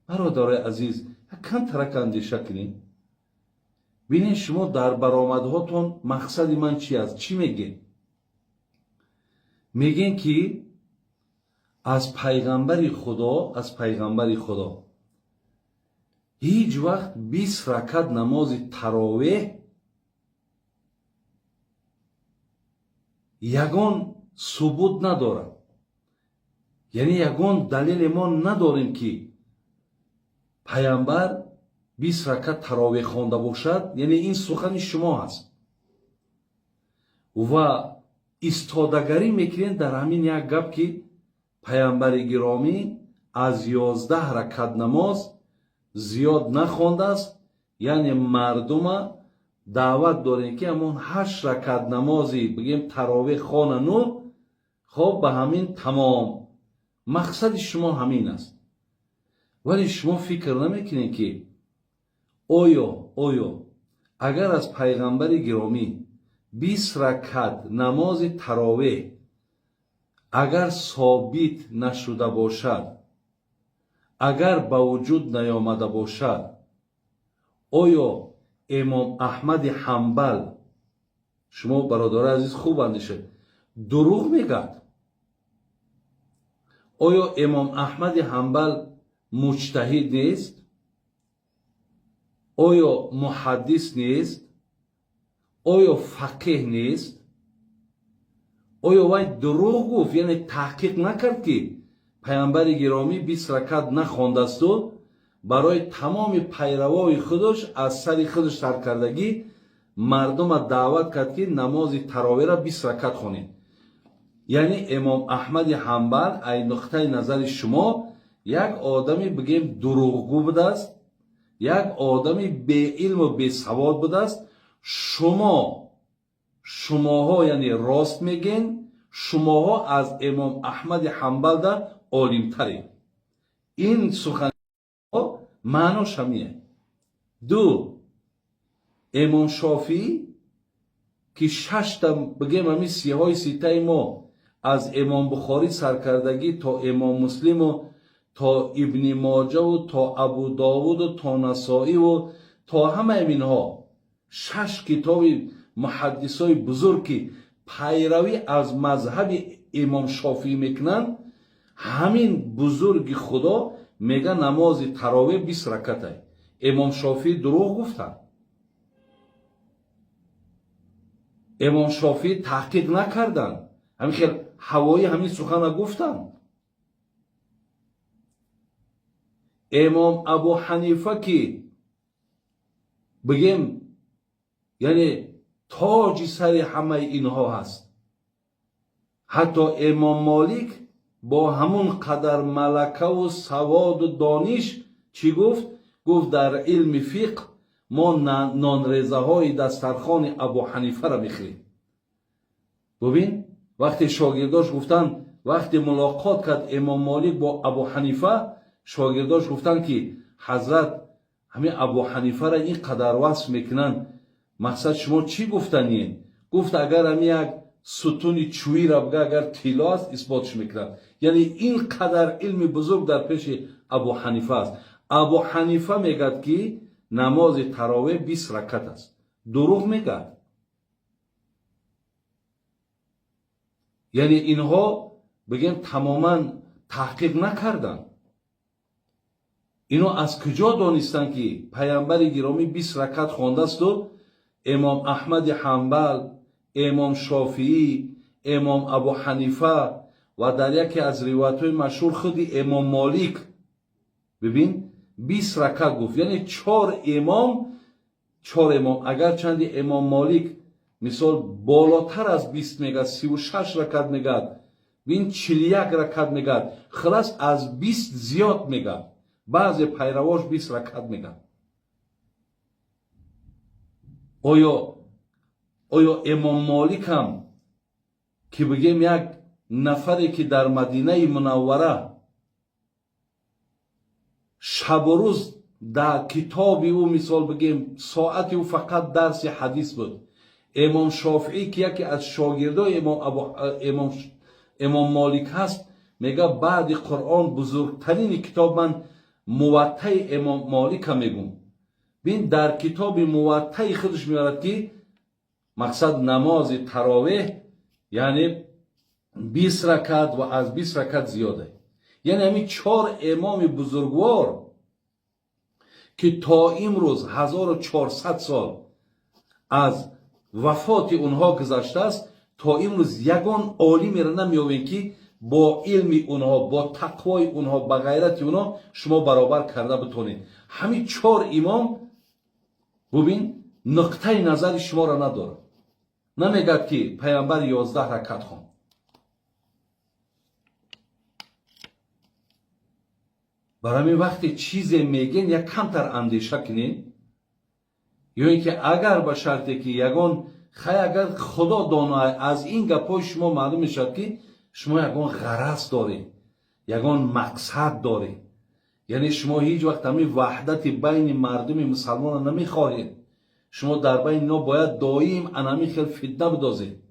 برادرای عزیز کم ترک اندیشه کنین. ببینید شما در برآمدهاتون مقصد من چی است؟ چی میگین؟ میگین که از پیغمبری خدا هیچ وقت 20 رکعت نماز تراویح یگان ثبوت نداره. یعنی یگان دلیل ما نداریم که پیامبر 20 رکعت تراویح خوانده باشد. یعنی این سخن شما است و ایستادگاری میکنین در همین یک گپ که پیامبر گرامی از 11 رکعت نماز زیاد نخوانده است. یعنی مردم دعوت دارین که همون 8 رکعت نمازی بگیم تراویح خواننو، خب به همین تمام. مقصد شما همین است. ولی شما فکر نمیکنین که آیا اگر از پیغمبر گرامی 20 رکعت نماز تراویح اگر ثابت نشده باشد، اگر به وجود نیامده باشد، آیا امام احمد حنبل، شما برادر عزیز خوب اندیشه، دروغ میگد؟ آیا امام احمد حنبل مجتهد نیست؟ آیا محدث نیست؟ آیا فقیه نیست؟ آیا وای دروغ گفت؟ یعنی تحقیق نکرد که پیامبر گرامی 20 رکعت نخوانده است و برای تمام پیروای خودش از سر خودش سرکردگی مردم دعوت کرد که نماز تراویح را 20 رکعت خوانید. یعنی امام احمد حنبل از نقطه نظر شما یک آدمی بگیم دروغگو بوده است، یک آدمی بی علم و بی سواد بوده است. شماها یعنی راست میگین، شماها از امام احمد حنبل در عالم ترین. این سخن معناش همیه. دو، امام شافعی که 6 تا بگیم همین سیهای سیته ما از امام بخاری سرکردگی تا امام مسلم و تا ابن ماجه و تا ابو داود و تا نسائی و تا همه اینها 6 کتاب محدثای بزرگ که پیروی از مذهب امام شافعی میکنن، همین بزرگ خدا میگه نماز تراویح 20 رکعت. امام شافعی دروغ گفتن؟ امام شافعی تحقیق نکردن؟ همین خیلی هوایی همین سخن گفتن؟ امام ابو حنیفه که بگیم یعنی تاج سر همه اینها هست، حتی امام مالک با همون قدر ملکه و سواد و دانش چی گفت؟ گفت در علم فقه ما نانریزه های دسترخوان ابو حنیفه را میخوریم. ببین وقتی شاگرداش گفتن، وقتی ملاقات کرد امام مالک با ابو حنیفه، شاگرداش گفتن که حضرت همین ابو حنیفه را این قدر وصف میکنن، مقصد شما چی گفتنین؟ گفت اگر همین یک ستون چویی را بگه اگر طلا است اثباتش میکنن. یعنی این قدر علم بزرگ در پیش ابو حنیفه است. ابو حنیفه میگد که نماز تراویح 20 رکعت است. دروغ میگد. یعنی اینها بگیم تماما تحقیق نکردن. اینو از کجا دانستن که پیامبر گرامی 20 رکعت خوانده است و امام احمد حنبل، امام شافعی، امام ابو حنیفه و در یکی از روایت‌های مشهور خود امام مالک ببین 20 رکعت گفت. یعنی 4 امام اگر چند امام مالک مثال بالاتر از 20 میگه، 36 رکعت میگه، ببین 41 رکعت میگه، خلاص از 20 زیاد میگه. بعضی پیرواش 20 رکعت میگه. آیا امام مالک هم که بگیم یک نفری که در مدینه منوره شب و روز در کتابی او مثال بگیم ساعتی او فقط درس حدیث بود، امام شافعی که یکی از شاگردای امام مالک هست میگه بعد قرآن بزرگترین کتاب من موطأ امام مالک میگم. بین در کتاب موطأ خودش میارد که مقصد نماز تراویح یعنی 20 رکعت و از 20 رکعت زیاده. یعنی همین 4 امام بزرگوار که تا امروز 1400 سال از وفات اونها گذشته است، تا امروز یگان عالمی را نمیابین که با علم اونها، با تقوای اونها، با غیرت اونها شما برابر کرده بتونید. همین 4 امام ببین نقطه نظر شما را نداره. نمیگد که پیامبر 11 رکعت خواند. برای همین وقتی چیزی میگین یک کمتر اندیشه کنین، یا اینکه اگر به شرطی که یگان اگر خدا دانای از این گپای شما معلوم میشد که شما یگان غرض دارید، یگان مقصد دارید، یعنی شما هیچ وقت همین وحدت بین مردم مسلمان نمیخواهید. شما در بین اینا باید دائم انمی خیلی فتنه بدازید.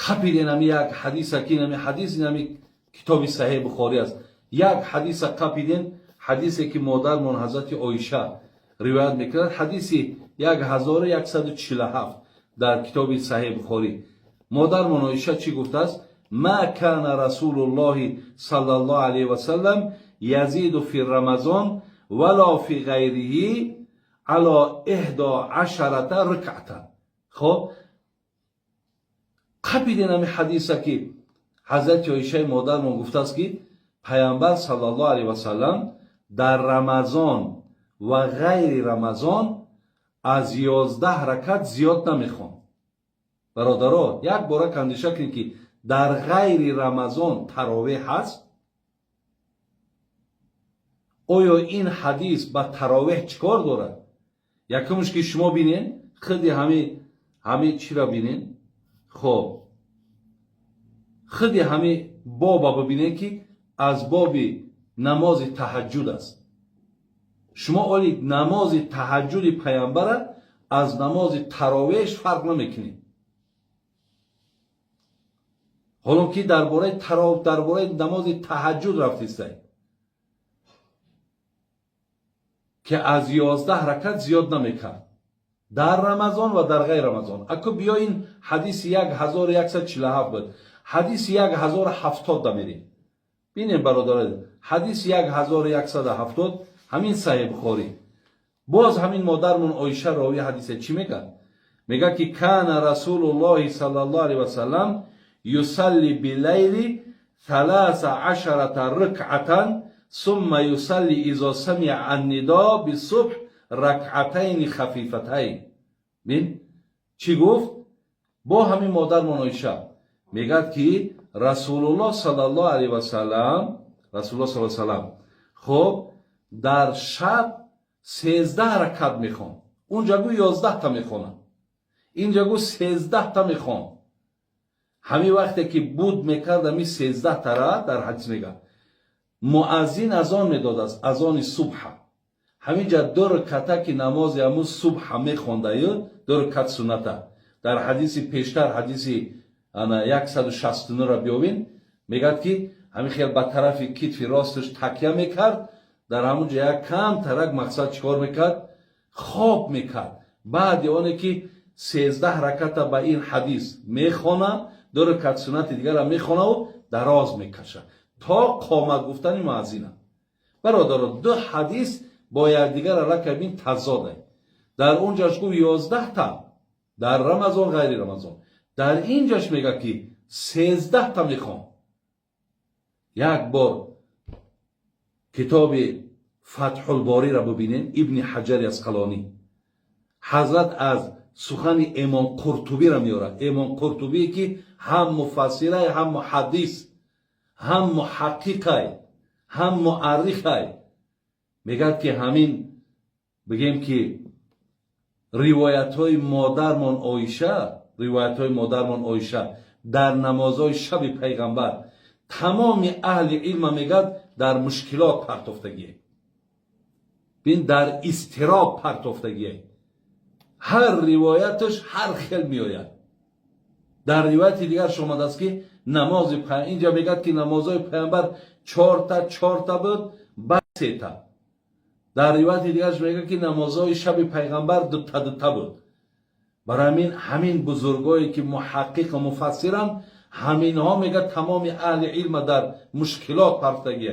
قبیدین همی یک حدیث که همی حدیث همی کتاب صحیح بخاری است. یک حدیث قبیدین، حدیثی که مادرمان حضرت عایشه روایت میکرد، حدیثی 1147 در کتاب صحیح بخاری. مادرمان عایشه چی گفته است؟ ما کان رسول الله صلی الله علیه و سلم یزید فی رمضان ولا فی غیره علی 11 رکعه. خب قبیدین همی حدیثی که حضرت عایشه مادرمان گفته است که پیامبر صلی الله علیه و سلم در رمضان و غیر رمضان از 11 رکعت زیاد نمیخوان. برادرها یک بار اندیشه کنید که در غیر رمضان تراویح هست. آیا این حدیث با تراویح چیکار داره؟ یکمش که شما بینین خودی همه چی را بینین. خب خودی همه بابا ببینین که از باب نماز تهجد است. شما اولی نماز تهجد پیامبر از نماز تراویح فرق نمیکنید. حالا که درباره نماز تهجد رفتید که از 11 رکعت زیاد نمیکرد در رمضان و در غیر رمضان. اگه بیاین حدیث 1147 بود، حدیث 1070 دمیریم. بینیم برادران، حدیث 1170 همین صحیح بخاری. باز همین مادرمون عایشه راوی حدیث چی میگه؟ میگه که کان رسول الله صلی الله علیه و سلم یصلی باللیل 13 رکعه ثم یصلی اذا سمع النداء بالصبح رکعتین خفیفتین. بین چی گفت؟ با همین مادرمون عایشه میگه که رسول الله صلی الله علیه و سلم خب در شب 13 رکعت میخوان. اونجا گو 11 تا میخونن، اینجا گو 13 تا میخوان. همین وقتی که بود میکرد همین 13 تا را در حدیث میگه مؤذن اذان میداد است، اذان صبح. همینجا 2 رکعت که نماز امروز صبح میخونده یا 2 رکعت سنت. در حدیث پیشتر حدیث 169 را بیابین میگه که همین خیلی به طرف کتف راستش تکیه میکرد، در همونجا یک کم ترک مقصد چیکار میکرد؟ خواب میکرد. بعد یعنی که 13 رکعت به این حدیث میخونه، 2 رکعت سنت دیگر را میخونه و دراز میکشه تا قامت گفتن مؤذن. برادران 2 حدیث با یکدیگر را کبین تضاده. در اونجاش گفت 11 تا در رمضان غیر رمضان، در اینجاش میگه که 13 تا میخوام. یک بار کتاب فتح الباری را ببینین، ابن حجر اسقلانی حضرت از سخن امام قرطبی را میاره. امام قرطبی که هم مفسره، هم محدث، هم محققه، هم مؤرخه، میگه که همین بگیم که روایت های مادرمان عایشه در نمازهای شب پیغمبر تمام اهل علم میگه در مشکلات پرتافتگیه، بین در اضطراب پرتافتگیه. هر روایتش هر خیل میآید. در روایت دیگر شما است که نماز اینجا میگد که نمازهای پیامبر 4 تا بود بعد 3 تا. در روایت دیگرش میگه که نمازهای شب پیغمبر 2 تا بود. برای همین بزرگایی که محقق و مفسرن همین ها میگه تمام اهل علم در مشکلات پرفتگی.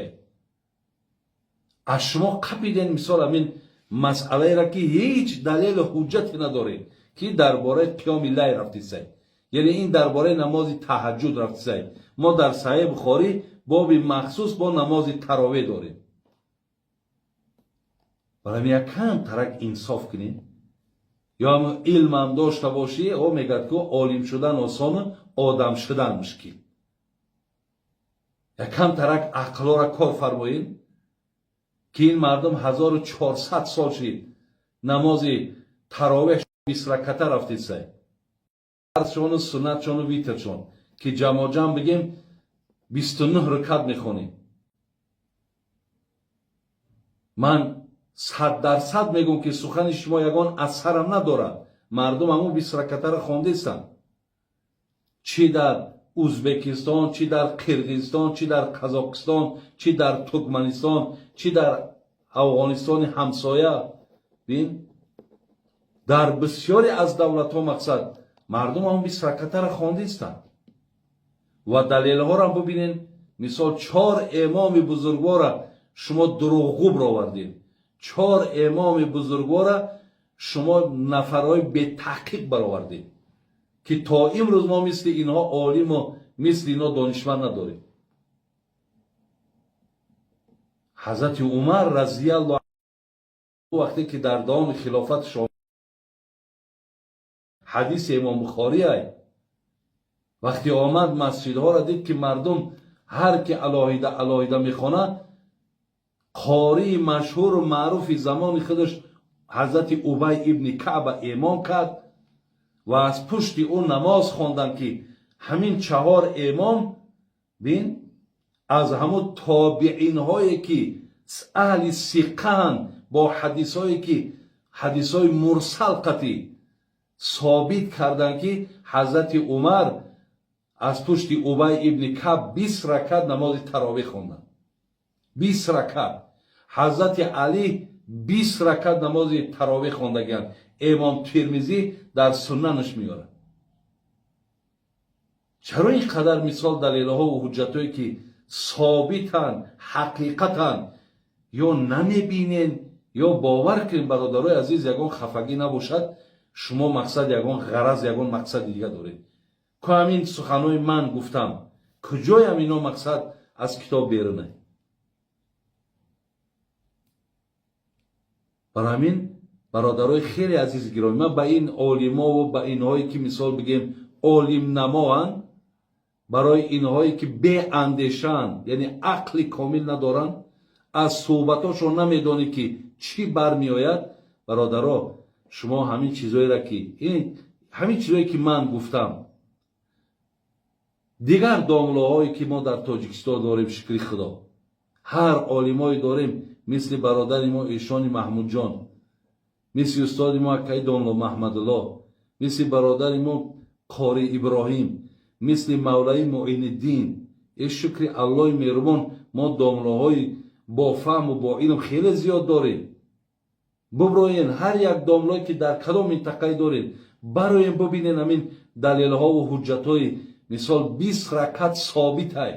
از شما قبیدین مثال همین مسئله را که هیچ دلیل و حجتی نداره که درباره قیام لیل رفتی سید، یعنی این درباره نماز تهجد رفتی سید. ما در صحیح بخاری باب مخصوص با نماز تراویح داریم. برای یکم ترک انصاف کنین یا علم هم داشته باشی او میگد که عالم شدن آسان آدم شدن مشکل. یکم ترک عقلا را کار فرمایین که این مردم 1400 سال شد نماز تراویح 20 رکعته رفتید سید، فرضشون و سنتشون و ویترشون که جمع جمع بگیم 29 رکعت میخونیم. من 100% میگم که سخن شما یگان اثرم نداره. مردم همون 20 رکعته را خواندیستن، چی در ازبکستان، چی در قرقیزستان، چی در قزاقستان، چی در ترکمنستان، چی در افغانستان همسایه. بین در بسیاری از دولت ها مقصد مردم همون 20 رکعته را خواندیستن و دلیل ها را ببینین. مثال 4 امام بزرگوار شما دروغگو برآوردید، 4 امام بزرگوار شما نفرهای به تحقیق برآوردید که تا امروز ما مثل اینها عالم و مثل اینها دانشمند نداریم. حضرت عمر رضی الله عنه وقتی که در دام خلافت شما حدیث امام بخاری ای وقتی آمد مسجدها را دید که مردم هر که علاهیده میخونه، قاری مشهور و معروف زمان خودش حضرت ابی ابن کعب امام کرد و از پشت اون نماز خواندن که همین 4 امام بین از همون تابعین هایی که اهل ثقه با حدیث هایی که حدیث های مرسل قطعی ثابت کردن که حضرت عمر از پشت ابی ابن کعب 20 رکعت نماز تراویح خواندن. 20 رکعت. حضرت علی 20 رکعت نماز تراویح خواندگان. امام ترمذی در سننش میاره. چرا اینقدر مثال دلیل ها و حجت هایی که ثابتن حقیقتن یا نمیبینین یا باور کنین برادرای عزیز یگان خفگی نباشد. شما مقصد یگان غرض یگان مقصد دیگه دارید که همین سخنهای من گفتم کجای هم اینا مقصد از کتاب بیرونه. برای همین برادرای خیلی عزیز گرامی، من به این عالما و به اینهایی که مثال بگیم عالم نماان، برای اینهایی که بی اندیشن یعنی عقل کامل ندارن، از صحبتاشون نمیدونی که چی برمی آید، برادرها شما همین چیزایی را که همین چیزایی که من گفتم دیگر داملاهایی که ما در تاجیکستان داریم شکر خدا هر عالمایی داریم مثل برادر ما ایشان محمود جان، مثل استاد ما اکای داملا محمد الله، مثل برادر ما قاری ابراهیم، مثل مولای معین الدین. شکر الله مهربان ما داملاهای با فهم و با علم خیلی زیاد داریم. ببراین هر یک داملایی که در کدام منطقه دارین برایم ببینین همین دلیل ها و حجت های مثال 20 رکعت ثابت های.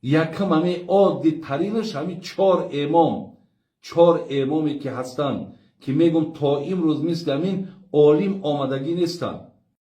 یکم همین عادی ترینش همین 4 امامی که هستن که میگم تا امروز مثل همین عالم آمدگی نیستن.